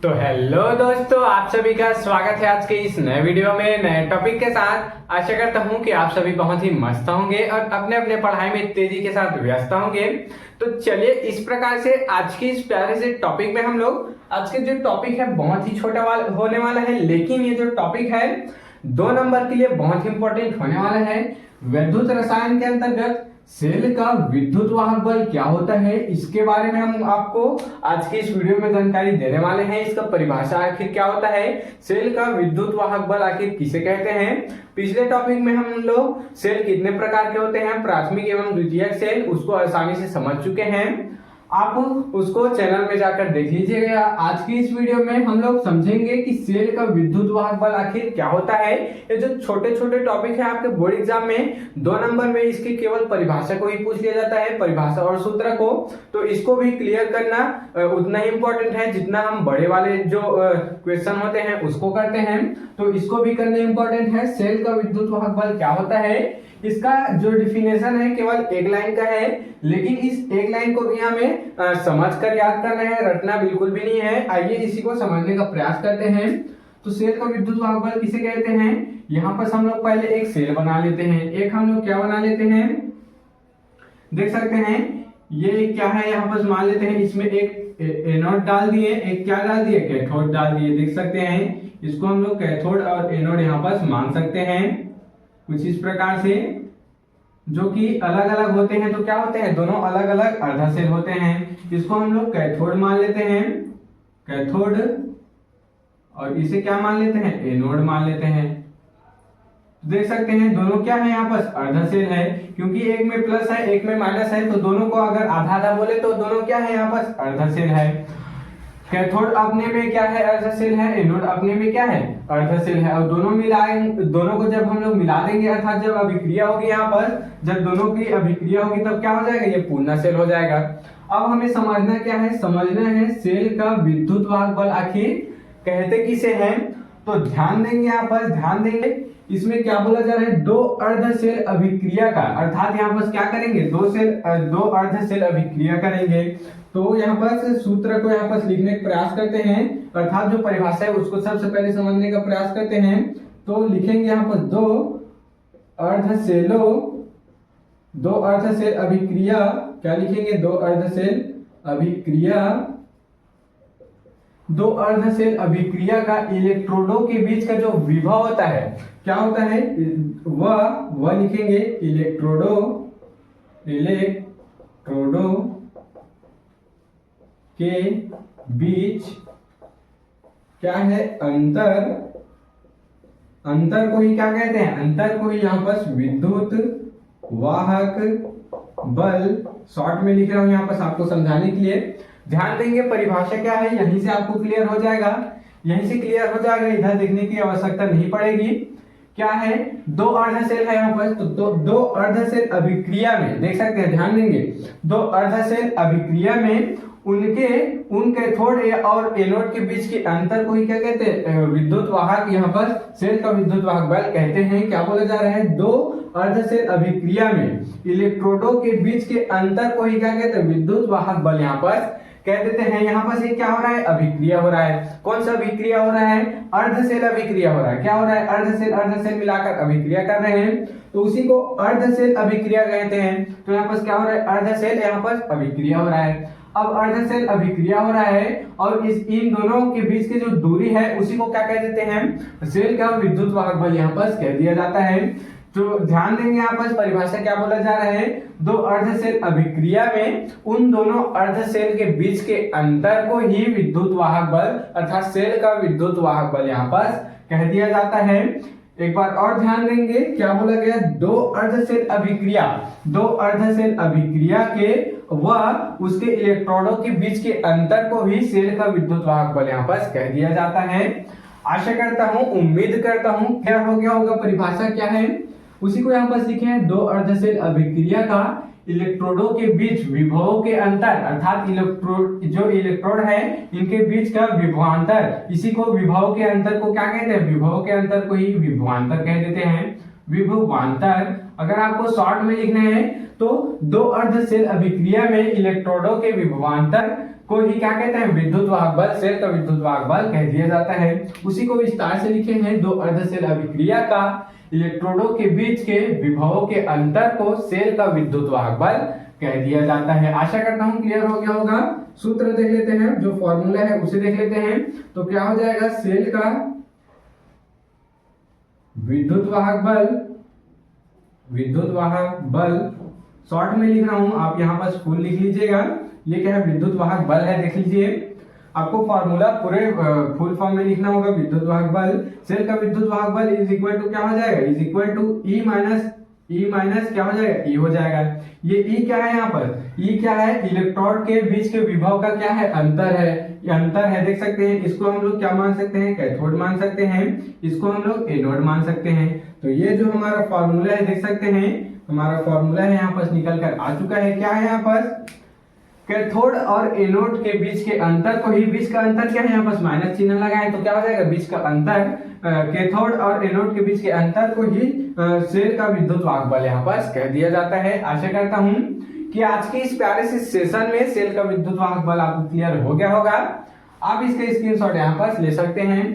तो हेलो दोस्तों, आप सभी का स्वागत है आज के इस नए वीडियो में नए टॉपिक के साथ। आशा करता हूं कि आप सभी बहुत ही मस्त होंगे और अपने अपने पढ़ाई में तेजी के साथ व्यस्त होंगे। तो चलिए इस प्रकार से आज की इस प्यारे से टॉपिक में हम लोग आज के जो टॉपिक है बहुत ही छोटा होने वाला है, लेकिन ये जो टॉपिक है 2 नंबर के लिए बहुत ही इंपॉर्टेंट होने वाला है। विद्युत रसायन के अंतर्गत सेल का विद्युत वाहक बल क्या होता है, इसके बारे में हम आपको आज की इस वीडियो में जानकारी देने वाले हैं। इसका परिभाषा आखिर क्या होता है, सेल का विद्युत वाहक बल आखिर किसे कहते हैं। पिछले टॉपिक में हम लोग सेल कितने प्रकार के होते हैं, प्राथमिक एवं द्वितीयक सेल, उसको आसानी से समझ चुके हैं। आप उसको चैनल में जाकर देख लीजिएगा। आज की इस वीडियो में हम लोग समझेंगे कि सेल का विद्युत वाहक बल आखिर क्या होता है। ये जो छोटे छोटे टॉपिक है आपके बोर्ड एग्जाम में 2 नंबर में इसकी केवल परिभाषा को ही पूछ लिया जाता है, परिभाषा और सूत्र को। तो इसको भी क्लियर करना उतना ही इंपॉर्टेंट है जितना हम बड़े वाले जो क्वेश्चन होते हैं उसको करते हैं। तो इसको भी करना इंपॉर्टेंट है। सेल का विद्युत वाहक बल क्या होता है, इसका जो डिफिनेशन है केवल एक लाइन का है, लेकिन इस एक लाइन को भी हमें समझकर याद करना है, रटना बिल्कुल भी नहीं है। आइए इसी को समझने का प्रयास करते हैं। तो सेल का विद्युत वाहक बल किसे कहते हैं, यहाँ पर हम लोग पहले एक सेल बना लेते हैं। एक हम लोग क्या बना लेते हैं, देख सकते हैं ये क्या है, यहाँ पर मान लेते हैं इसमें एक एनोड डाल दिए, एक क्या डाल दिए, कैथोड डाल दिए। देख सकते हैं इसको हम लोग कैथोड और एनोड यहाँ पर मान सकते हैं कुछ इस प्रकार से, जो कि अलग अलग होते हैं। तो क्या होते हैं, दोनों अलग अलग अर्धा सेल होते हैं। इसको हम लोग कैथोड मान लेते हैं, कैथोड, और इसे क्या मान लेते हैं, एनोड मान लेते हैं। देख सकते हैं दोनों क्या है, यहाँ पर अर्धा सेल है, क्योंकि एक में प्लस है एक में माइनस है, तो दोनों को अगर आधा आधा बोले तो दोनों क्या है, यहाँ पर अर्धा सेल है। कैथोड अपने में क्या है, अर्धा सेल है, एनोड अपने में क्या है, अर्धा सेल है। और दोनों मिलाएंगे, दोनों को जब हम लोग मिला देंगे, अर्थात जब अभिक्रिया होगी, यहाँ पर जब दोनों की अभिक्रिया होगी तब क्या हो जाएगा, ये पूर्ण सेल हो जाएगा। अब हमें समझना क्या है, समझना है सेल का विद्युत वाहक बल आखिर कहते किसे हैं। तो ध्यान देंगे, यहाँ पर ध्यान देंगे, इसमें क्या बोला जा रहा है, दो अर्ध सेल अभिक्रिया का, अर्थात यहाँ पर क्या करेंगे, दो अर्ध सेल अभिक्रिया करेंगे। तो यहाँ पर सूत्र को यहाँ पर लिखने का प्रयास करते हैं, अर्थात जो परिभाषा है उसको सबसे पहले समझने का प्रयास करते हैं। तो लिखेंगे यहाँ पर दो अर्ध सेल अभिक्रिया, क्या लिखेंगे, दो अर्ध सेल अभिक्रिया, दो अर्ध सेल अभिक्रिया का इलेक्ट्रोडों के बीच का जो विभव होता है, क्या होता है, वह लिखेंगे इलेक्ट्रोडों के बीच क्या है, अंतर को ही क्या कहते हैं, अंतर को ही यहाँ पर विद्युत वाहक बल, शॉर्ट में लिख रहा हूं यहाँ पर आपको समझाने के लिए। ध्यान देंगे परिभाषा क्या है, यहीं से आपको क्लियर हो जाएगा, यहीं से क्लियर हो जाएगा, इधर देखने की आवश्यकता नहीं पड़ेगी। क्या है, दो अर्ध सेल है यहाँ पर, तो दो अर्ध सेल अभिक्रिया में, देख सकते हैं, ध्यान देंगे, दो अर्ध सेल अभिक्रिया में उन कैथोड और एनोड के बीच के अंतर को ही क्या कहते हैं, विद्युत वाहक, यहाँ पर सेल का विद्युत वाहक बल कहते हैं। क्या बोला जा रहा है, दो अर्ध सेल अभिक्रिया में इलेक्ट्रोडों के बीच के अंतर को ही क्या कहते हैं, विद्युत वाहक बल यहाँ पर कह देते हैं। यहाँ पर से क्या हो रहा है, अभिक्रिया हो रहा है। कौन सा अभिक्रिया हो रहा है, अर्ध सेल अभिक्रिया हो रहा है। क्या हो रहा है, अर्ध सेल मिलाकर अभिक्रिया कर रहे हैं, तो उसी को अर्ध सेल अभिक्रिया कहते हैं। तो यहाँ पर क्या हो रहा है, अर्ध सेल यहाँ पर अभिक्रिया हो रहा है। अब अर्ध सेल अभिक्रिया हो रहा है और इन दोनों के बीच की जो दूरी है उसी को क्या कह देते हैं, सेल का विद्युत वाहक बल यहाँ पर कह दिया जाता है। तो ध्यान देंगे यहाँ पर परिभाषा क्या बोला जा रहा है, दो अर्ध सेल अभिक्रिया में उन दोनों अर्ध सेल के बीच के अंतर को ही विद्युत वाहक बल, अर्थात सेल का विद्युत वाहक बल यहाँ पर कह दिया जाता है। एक बार और ध्यान देंगे, क्या बोला गया, दो अर्ध सेल अभिक्रिया के व उसके इलेक्ट्रोडों के बीच के अंतर को ही सेल का विद्युत वाहक बल यहाँ पर कह दिया जाता है। आशा करता हूं, उम्मीद करता हूं क्लियर हो गया होगा परिभाषा क्या है। उसी को यहाँ पर सीखे हैं, दो अर्ध सेल अभिक्रिया का इलेक्ट्रोडों के बीच विभवों के अंतर, अर्थात जो इलेक्ट्रोड है इनके बीच का विभवांतर, इसी को विभव के अंतर को क्या कहते हैं, विभव के अंतर को ही विभवांतर कह देते हैं। विभवांतर अगर आपको शॉर्ट में लिखना है तो दो अर्ध सेल अभिक्रिया में इलेक्ट्रोडों के विभवांतर को ही क्या कहते हैं, विद्युत वाहक बल, सेल का विद्युत वाहक बल कह दिया जाता है। उसी को विस्तार से लिखे हैं, दो अर्धसेल अभिक्रिया का इलेक्ट्रोडों के बीच के विभवों के अंतर को सेल का विद्युत वाहक बल कह दिया जाता है। आशा करता हूं क्लियर हो गया होगा। सूत्र देख लेते हैं, जो फॉर्मूला है उसे देख लेते हैं। तो क्या हो जाएगा, सेल का विद्युत वाहक बल शॉर्ट में लिख रहा हूं, आप यहां पर फुल लिख लीजिएगा। ये क्या है, विद्युत वाहक बल है, देख लीजिए। आपको फॉर्मूला पूरे फुल फॉर्म में लिखना होगा। विद्युत वाहक बल, सेल का विद्युत वाहक बल इज इक्वल टू क्या हो जाएगा, is equal to E minus क्या हो जाएगा, ई हो जाएगा। ये ई क्या है, यहाँ पर ई क्या है, इलेक्ट्रोड के बीच के विभव का क्या है, अंतर है। ये अंतर है, देख सकते हैं। इसको हम लोग क्या मान सकते हैं, कैथोड मान सकते हैं। इसको हम लोग एनोड मान सकते हैं। तो ये जो हमारा फॉर्मूला है, देख सकते हैं, हमारा फॉर्मूला है यहाँ पर निकल कर आ चुका है। क्या है यहाँ पर, कैथोड और एनोड के बीच के अंतर को ही, बीच का अंतर क्या है, यहाँ पर माइनस चिन्ह लगाएं तो क्या हो जाएगा, बीच का अंतर, कैथोड और एनोड के बीच के अंतर को ही सेल का विद्युत वाहक बल यहाँ पर कह दिया जाता है। आशा करता हूं कि आज के इस प्यारे से सेशन में सेल का विद्युत वाहक बल आपको क्लियर हो गया होगा। आप इसका स्क्रीनशॉट यहाँ पर ले सकते हैं।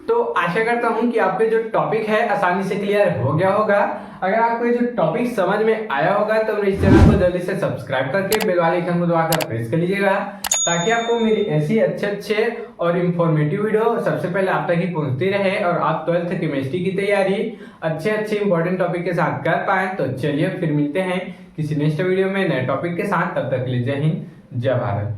तो आशा करता हूं कि आपके जो टॉपिक है आसानी से क्लियर हो गया होगा। अगर आपको जो टॉपिक समझ में आया होगा तो मेरे इस चैनल को जल्दी से सब्सक्राइब करके बेल वाले आइकन को दबाकर प्रेस कर लीजिएगा, ताकि आपको मेरी ऐसी अच्छे और इंफॉर्मेटिव वीडियो सबसे पहले आप तक ही पहुंचती रहे और आप 12th केमिस्ट्री की तैयारी अच्छे इंपॉर्टेंट टॉपिक के साथ कर पाए। तो चलिए फिर मिलते हैं किसी नेक्स्ट वीडियो में नए टॉपिक के साथ। तब तक के लिए जय हिंद, जय भारत।